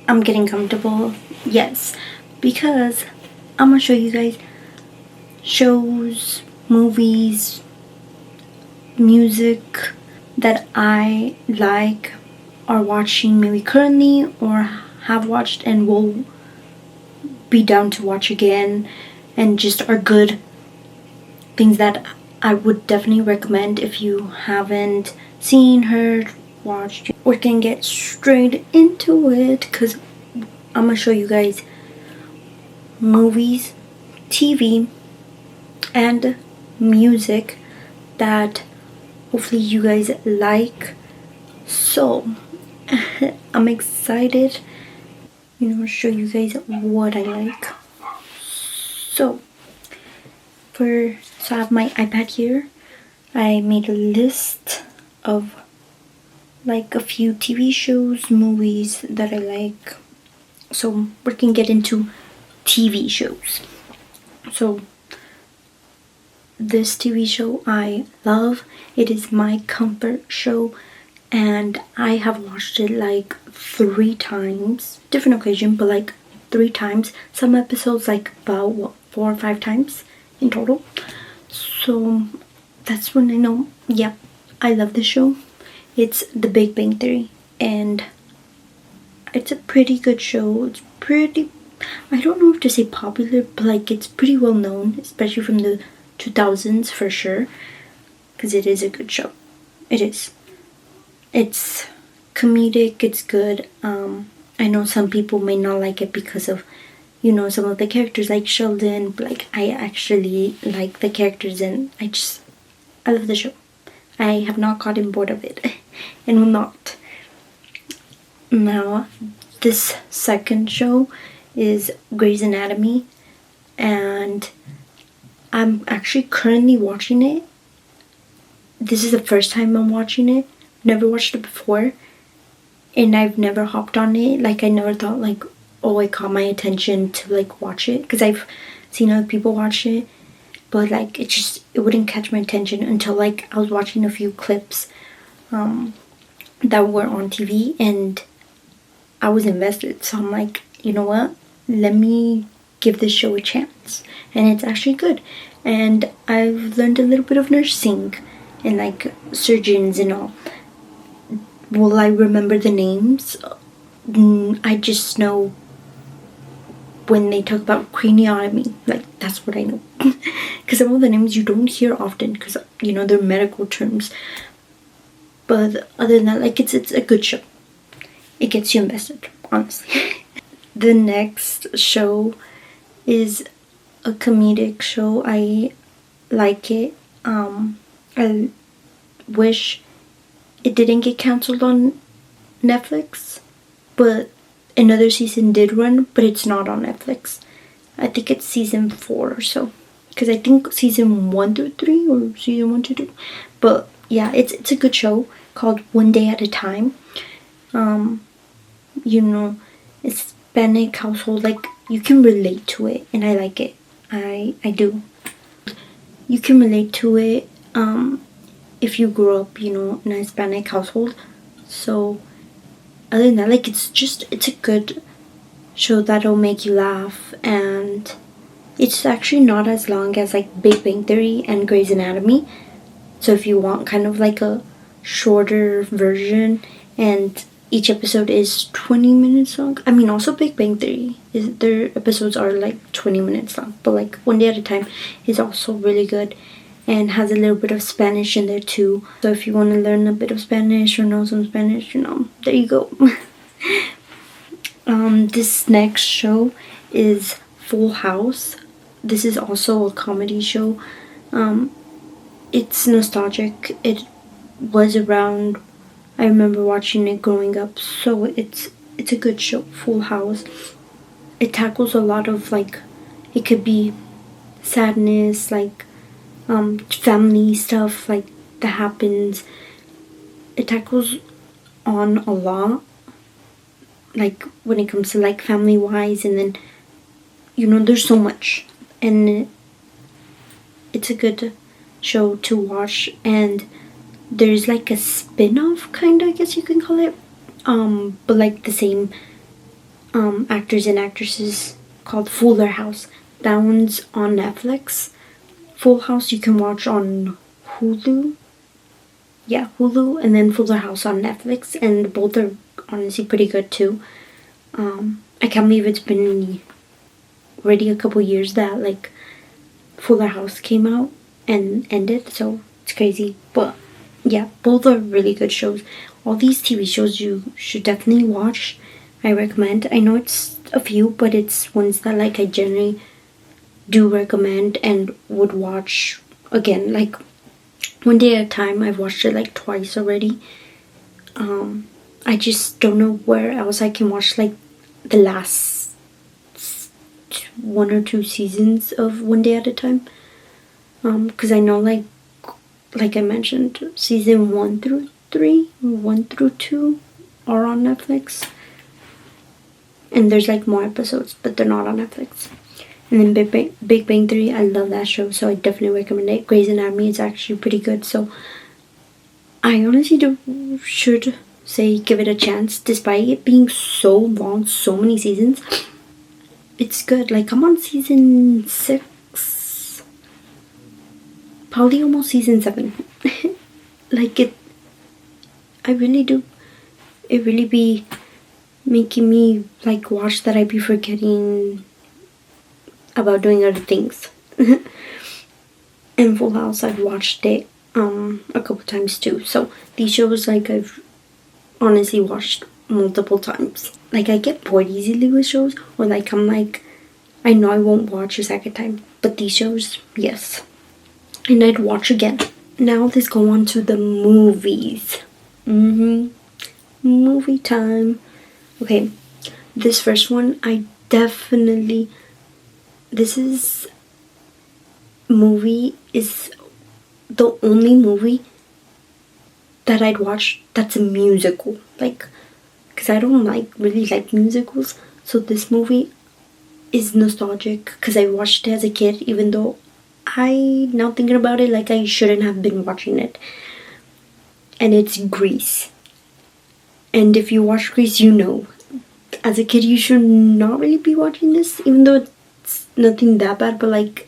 I'm getting comfortable, yes, because I'm gonna show you guys shows, movies, music that I like, are watching maybe currently, or have watched and will be down to watch again, and just are good things that I would definitely recommend if you haven't seen, heard, watched. We're gonna get straight into it because I'm gonna show you guys movies, TV, and music that hopefully you guys like. So I'm excited, show you guys what I like. So I have my iPad here. I made a list of like a few TV shows, movies that I like. So we can get into TV shows. So this TV show I love. It is my comfort show, and I have watched it like 3 times, different occasion, but like 3 times. Some episodes like about 4 or 5 times in total. So that's when I know, yeah, I love this show. It's The Big Bang Theory, and it's a pretty good show. It's pretty, I don't know if to say popular, but like it's pretty well known, especially from the 2000s for sure, because it is a good show. It is. It's comedic, it's good. I know some people may not like it because of, some of the characters like Sheldon, but like I actually like the characters, and I love the show. I have not gotten bored of it and will not. Now, this second show is Grey's Anatomy, and I'm actually currently watching it. This is the first time I'm watching it. Never watched it before, and I've never hopped on it. Like, I never thought like, oh, it caught my attention to like watch it, because I've seen other people watch it, but like it wouldn't catch my attention until like I was watching a few clips that were on TV, and I was invested. So I'm like, you know what, let me give this show a chance. And it's actually good, and I've learned a little bit of nursing and like surgeons and all. Will I remember the names? I just know when they talk about craniotomy, like that's what I know. Because some of the names you don't hear often, because they're medical terms. But other than that, like it's a good show. It gets you invested, honestly. The next show is a comedic show. I like it. I wish it didn't get canceled on Netflix, but another season did run, but it's not on Netflix. I think it's season 4 or so, because I think season 1 through 3 or season 1 to 2. But yeah, it's a good show called One Day at a Time. Hispanic household, like you can relate to it, and I like it. I do. You can relate to it if you grew up, in a Hispanic household. So other than that, like it's a good show that'll make you laugh, and it's actually not as long as like Big Bang Theory and Grey's Anatomy. So if you want kind of like a shorter version, and each episode is 20 minutes long. I mean, also Big Bang Theory, their episodes are like 20 minutes long, but like One Day at a Time is also really good and has a little bit of Spanish in there too. So if you want to learn a bit of Spanish or know some Spanish, there you go. This next show is Full House. This is also a comedy show. It's nostalgic. It was around, I remember watching it growing up, so it's a good show. Full House. It tackles a lot of like, it could be sadness, like family stuff like that happens. It tackles on a lot, like when it comes to like family wise, and then there's so much, and it's a good show to watch. And there's like a spin-off kind of, I guess you can call it, but like the same actors and actresses, called Fuller House. That one's on Netflix. Full House you can watch on Hulu. Yeah, Hulu, and then Fuller House on Netflix, and both are honestly pretty good too. I can't believe it's been already a couple years that like Fuller House came out and ended, so it's crazy. But yeah, both are really good shows. All these TV shows you should definitely watch. I recommend. I know it's a few, but it's ones that like I generally do recommend and would watch again. Like One Day at a Time, I've watched it like twice already. I just don't know where else I can watch like the last 1 or 2 seasons of One Day at a Time. Because I know like I mentioned, season 1 through 3 or 1 through 2 are on Netflix. And there's like more episodes, but they're not on Netflix. And then Big Bang Theory, I love that show, so I definitely recommend it. Grey's Anatomy is actually pretty good, so I honestly should say give it a chance. Despite it being so long, so many seasons, it's good. Like, I'm on season 6, probably almost season 7. Like, I really do. It really be making me like watch that I be forgetting about doing other things. And Full House, I've watched it a couple times too. So these shows like I've honestly watched multiple times. Like, I get bored easily with shows, or like I'm like, I know I won't watch a second time, but these shows, yes, and I'd watch again. Now let's go on to the movies. Movie time. Okay, this first one, this movie is the only movie that I'd watch that's a musical. Like, because I don't really like musicals, so this movie is nostalgic because I watched it as a kid, even though now thinking about it, like, I shouldn't have been watching it. And it's Grease. And if you watch Grease, you know, as a kid, you should not really be watching this, even though it's nothing that bad, but like,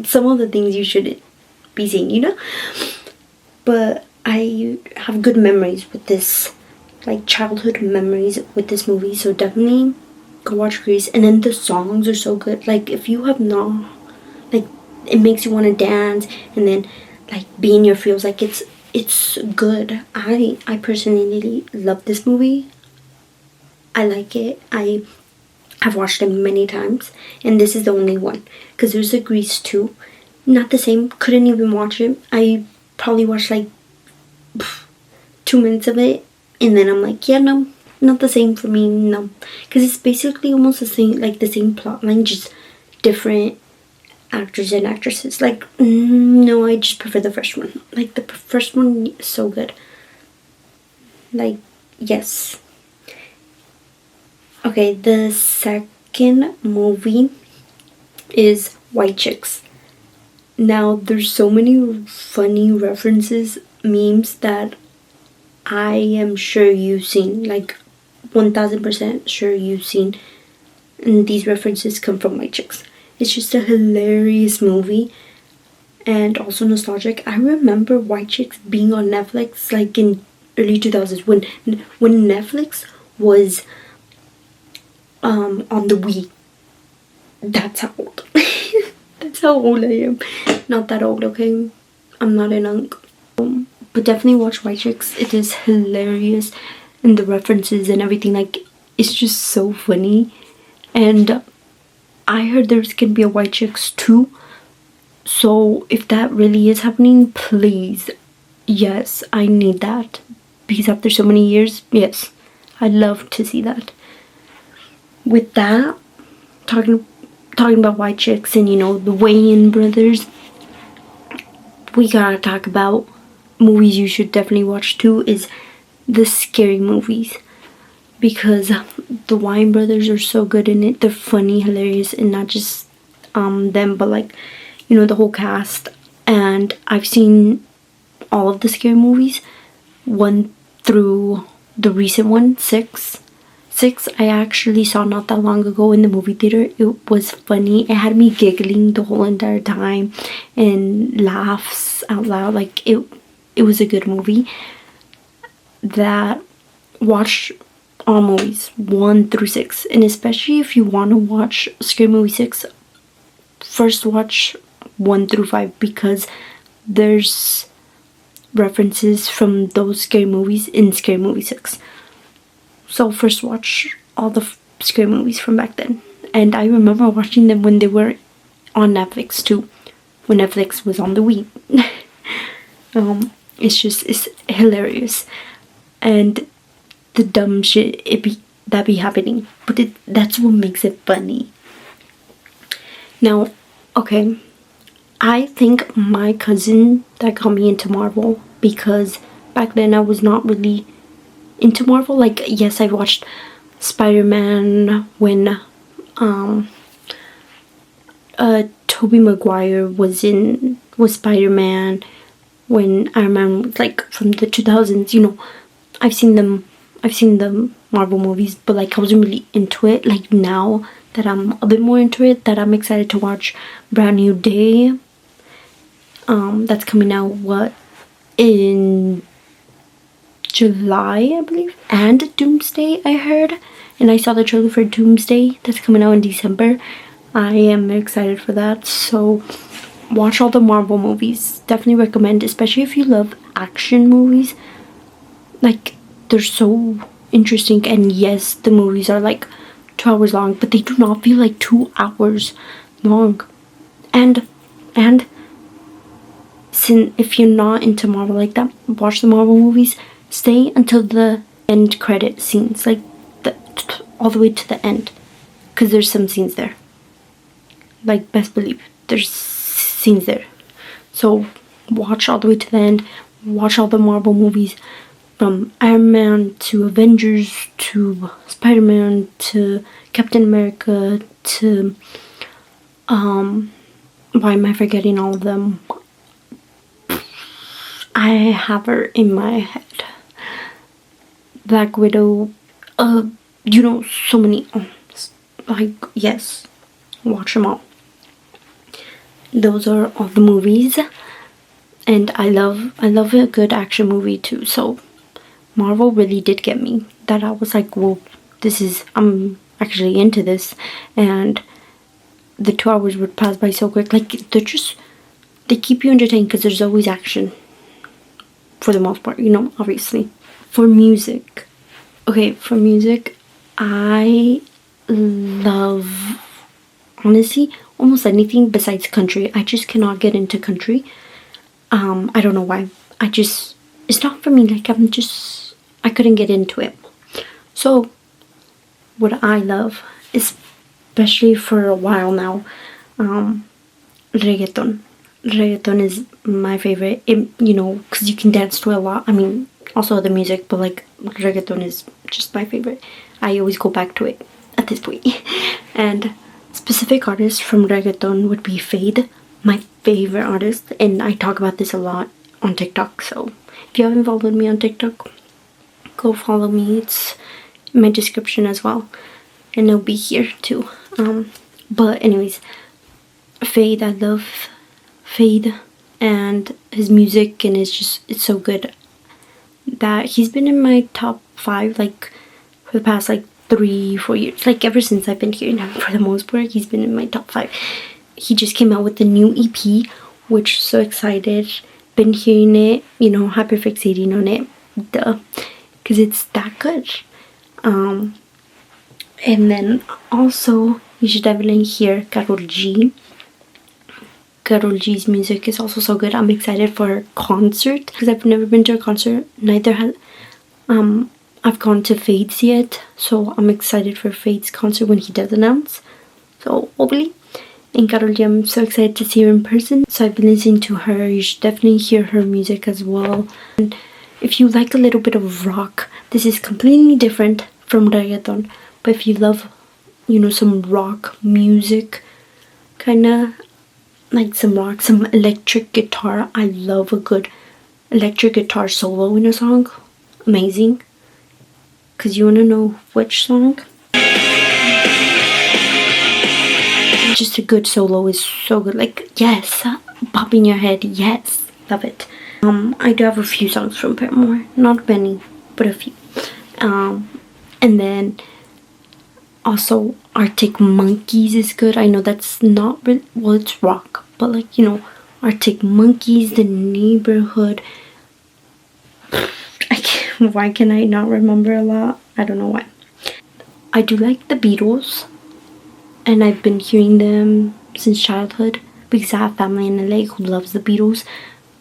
some of the things you shouldn't be seeing, you know? But I have good memories with this, like childhood memories with this movie, so definitely go watch Grease. And then the songs are so good. Like, if you have not, like, it makes you want to dance and then like be in your feels. Like, it's good. I personally love this movie. I like it. I have watched it many times, and this is the only one, because there's a Grease 2. Not the same. Couldn't even watch it. I probably watched like 2 minutes of it, and then I'm like, yeah, no, not the same for me, no. Because it's basically almost the same, like the same plot line, just different actors and actresses. Like, no, I just prefer the first one. Like, the first one is so good. Like, yes. Okay, the second movie is White Chicks. Now, there's so many funny references, memes that I am sure you've seen. Like, 1000% sure you've seen. And these references come from White Chicks. It's just a hilarious movie and also nostalgic. I remember White Chicks being on Netflix like in early 2000s when Netflix was on the Wii. That's how old. That's how old I am. Not that old, okay? I'm not an uncle. But definitely watch White Chicks. It is hilarious, and the references and everything, like, it's just so funny. And I heard there's gonna be a White Chicks 2. So if that really is happening, please, yes, I need that. Because after so many years, yes, I'd love to see that. With that, talking about White Chicks and, you know, the Wayans brothers, we gotta talk about movies you should definitely watch too, is the scary movies. Because the Wayans brothers are so good in it. They're funny, hilarious, and not just them, but like, you know, the whole cast. And I've seen all of the scary movies, 1 through the recent one, 6. 6 I actually saw not that long ago in the movie theater. It was funny. It had me giggling the whole entire time and laughs out loud. Like it was a good movie. That watch all movies 1 through 6, and especially if you want to watch Scary Movie 6, first watch 1 through 5 because there's references from those scary movies in Scary Movie 6. So first watch all the scary movies from back then. And I remember watching them when they were on Netflix too, when Netflix was on the Wii. It's hilarious. And the dumb shit that be happening. But that's what makes it funny. Now, okay, I think my cousin that got me into Marvel, because back then I was not really into Marvel. Like, yes, I watched Spider-Man when Tobey Maguire was Spider-Man, when Iron Man was like from the 2000s, you know. I've seen the Marvel movies, but like I wasn't really into it. Like now that I'm a bit more into it, that I'm excited to watch Brand New Day. That's coming out in July, I believe, and Doomsday I heard, and I saw the trailer for Doomsday that's coming out in December. I am excited for that. So watch all the Marvel movies. Definitely recommend, especially if you love action movies. Like, they're so interesting, and yes, the movies are like 2 hours long, but they do not feel like 2 hours long. And if you're not into Marvel like that, watch the Marvel movies. Stay until the end credit scenes, like all the way to the end, because there's some scenes there. Like, best believe there's scenes there. So watch all the way to the end. Watch all the Marvel movies, from Iron Man to Avengers to Spider-Man to Captain America to why am I forgetting all of them? I have her in my head. Black Widow, you know, so many. Like, yes, watch them all. Those are all the movies, and I love a good action movie too. So Marvel really did get me. That I was like, well, I'm actually into this, and the 2 hours would pass by so quick. Like, they keep you entertained because there's always action. For the most part, you know, obviously. For music, I love, honestly, almost anything besides country. I just cannot get into country. I don't know why. It's not for me. Like, I couldn't get into it. So, what I love, especially for a while now, reggaeton. Reggaeton is my favorite, you know, because you can dance to a lot. I mean, also other music, but like reggaeton is just my favorite. I always go back to it at this point. And specific artists from reggaeton would be Fade, my favorite artist, and I talk about this a lot on TikTok. So if you haven't followed me on TikTok, go follow me. It's in my description as well, and it'll be here too. But anyways, Fade, I love Fade and his music, and it's so good that he's been in my top 5 like for the past like 3-4 years. Like, ever since I've been hearing him, for the most part, he's been in my top 5. He just came out with a new EP, which, so excited. Been hearing it, you know, hyperfixating on it, because it's that good. And then also you should definitely hear Karol G. Karol G's music is also so good. I'm excited for her concert because I've never been to a concert. Neither has I've gone to Fade's yet, so I'm excited for Fade's concert when he does announce. So hopefully. And Karol G, I'm so excited to see her in person. So I've been listening to her. You should definitely hear her music as well. And if you like a little bit of rock, this is completely different from reggaeton. But if you love, you know, some rock music, kind of like some rock, some electric guitar. I love a good electric guitar solo in a song. Amazing. Because you want to know which song? Just a good solo is so good. Like, yes, pop in your head, yes, love it. I do have a few songs from Paramore, not many, but a few. And then also Arctic Monkeys is good. I know that's not really, well, it's rock, but like, you know, Arctic Monkeys, The Neighborhood. Why can I not remember a lot? I don't know why. I do like the Beatles, and I've been hearing them since childhood because I have family in LA who loves the Beatles.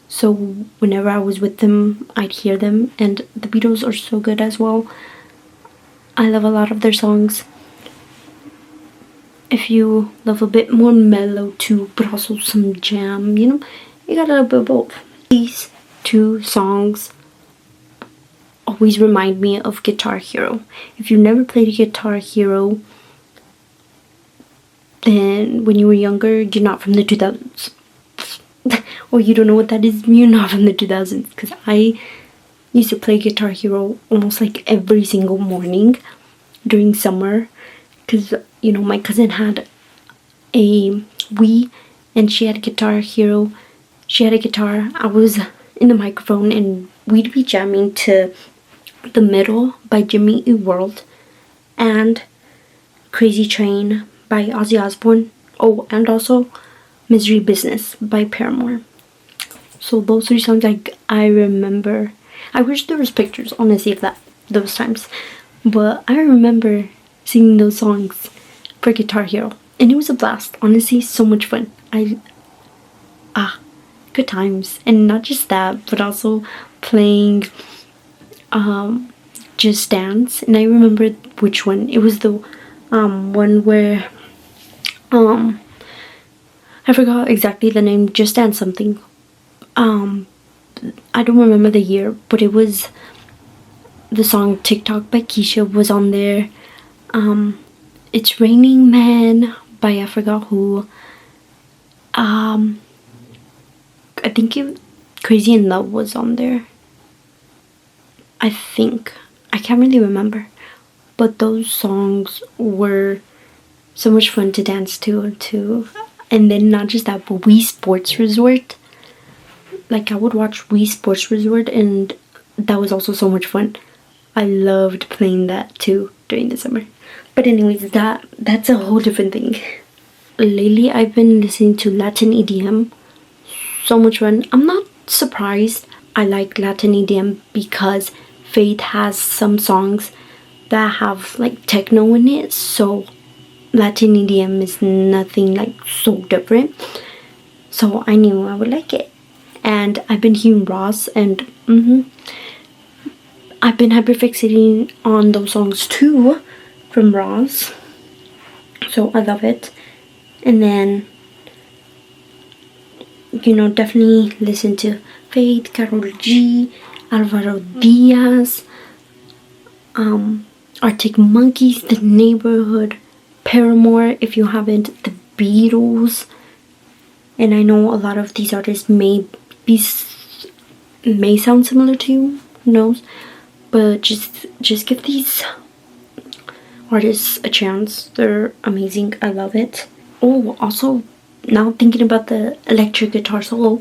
So whenever I was with them, I'd hear them, and the Beatles are so good as well. I love a lot of their songs. If you love a bit more mellow too, but also some jam, you know, you got a little bit of both. These two songs always remind me of Guitar Hero. If you've never played Guitar Hero, then when you were younger, you're not from the 2000s. Or you don't know what that is, you're not from the 2000s. Because I used to play Guitar Hero almost like every single morning during summer. Because, you know, my cousin had a Wii and she had a Guitar Hero. She had a guitar. I was in the microphone and we'd be jamming to The Middle by Jimmy Eat World and Crazy Train by Ozzy Osbourne. Oh, and also Misery Business by Paramore. So those three songs I remember. I wish there was pictures, honestly, of those times. But I remember singing those songs for Guitar Hero. And it was a blast. Honestly, so much fun. Good times. And not just that, but also playing Just Dance. And I remember which one. It was the one where I forgot exactly the name. Just Dance something. I don't remember the year, but it was the song TikTok by Keisha was on there. It's Raining Man by I forgot who. I think Crazy in Love was on there. I think. I can't really remember. But those songs were so much fun to dance to too. And then not just that, but Wii Sports Resort. Like I would watch Wii Sports Resort and that was also so much fun. I loved playing that too during the summer. But anyways, that's a whole different thing. Lately I've been listening to Latin EDM. So much fun. I'm not surprised I like Latin EDM because Faith has some songs that have like techno in it. So Latin EDM is nothing like so different. So I knew I would like it. And I've been hearing Ross and I've been hyperfixating on those songs too from Ross. So I love it. And then, you know, definitely listen to Faith, Karol G, Alvaro Diaz, Arctic Monkeys, The Neighborhood, Paramore, if you haven't, The Beatles. And I know a lot of these artists may sound similar to you, who knows, but just give these artists a chance. They're amazing. I love it. Oh, also now thinking about the electric guitar solo,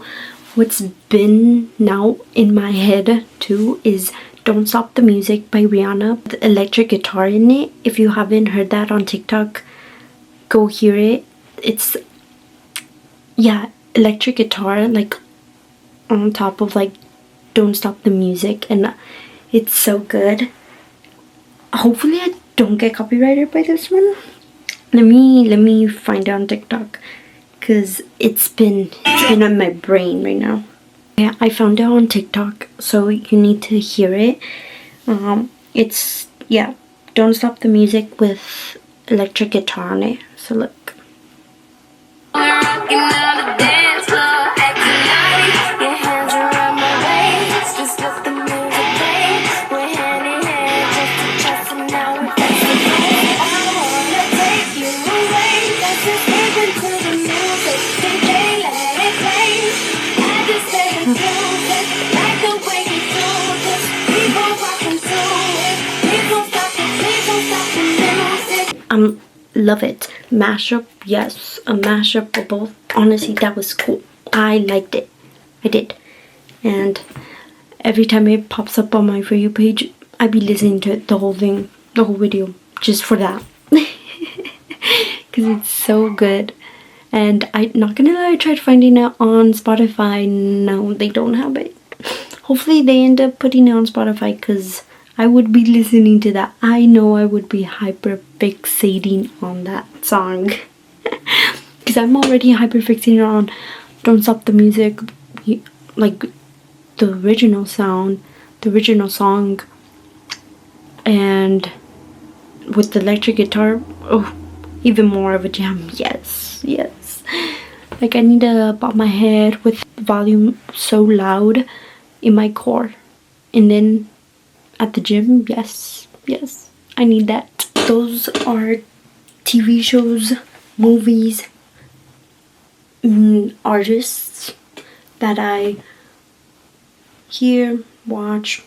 what's been now in my head too is Don't Stop the Music by Rihanna, the electric guitar in it. If you haven't heard that on TikTok, go hear it. It's, yeah, electric guitar like on top of like Don't Stop the Music, and it's so good. Hopefully I don't get copyrighted by this one. Let me find it on TikTok because it's been on my brain right now. Yeah, I found it on TikTok, so you need to hear it. It's, yeah, Don't Stop the Music with electric guitar on it. So look. love it. Mashup, yes, a mashup of both. Honestly, that was cool. I liked it. I did. And every time it pops up on my For You page, I'd be listening to it, the whole thing, the whole video, just for that. Because it's so good. And I'm not gonna lie, I tried finding it on Spotify. No, they don't have it. Hopefully they end up putting it on Spotify, because I would be listening to that. I know I would be hyper fixating on that song. Because I'm already hyper fixated on Don't Stop the Music, like the original sound, the original song, and with the electric guitar, oh, even more of a jam. Yes, yes. Like I need to bob my head with volume so loud in my core, and then at the gym, yes, yes, I need that. Those are TV shows, movies, artists that I hear, watch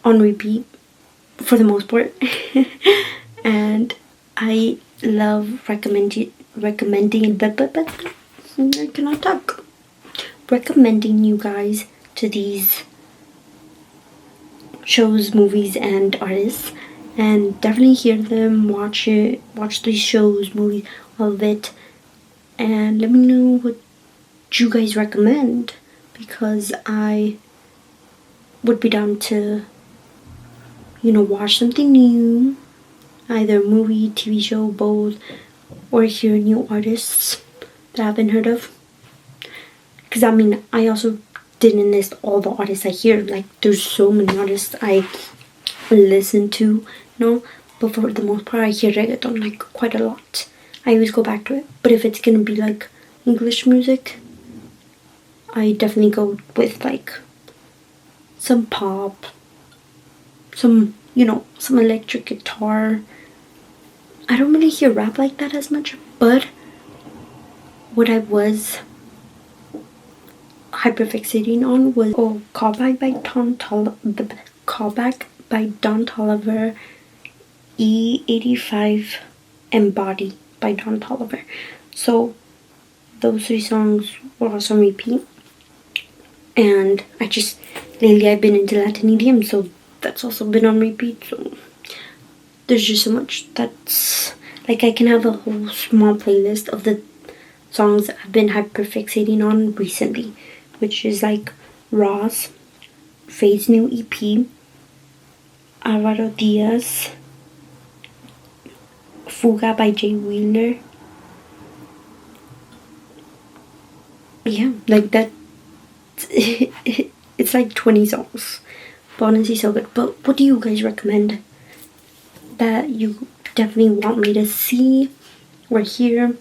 on repeat for the most part. And I love recommending I cannot talk. Recommending you guys to these shows, movies, and artists, and definitely hear them, watch these shows, movies, all of it, and let me know what you guys recommend, because I would be down to, watch something new, either movie, TV show, both, or hear new artists that I haven't heard of. Because I also didn't list all the artists I hear. Like, there's so many artists I listen to, but for the most part I hear reggaeton like quite a lot. I always go back to it. But if it's gonna be like English music, I definitely go with like some pop, some electric guitar. I don't really hear rap like that as much, but what I was hyperfixating on was Callback by Don Toliver, E85, and Body by Don Toliver. So those three songs were also on repeat, and lately I've been into Latin EDM, so that's also been on repeat. So there's just so much that's like I can have a whole small playlist of the songs I've been hyperfixating on recently, which is like Ross, Fade's new EP, Alvaro Diaz, Fuga by Jay Wheeler. Yeah, like that. It's like 20 songs, but honestly so good. But what do you guys recommend that you definitely want me to see or hear?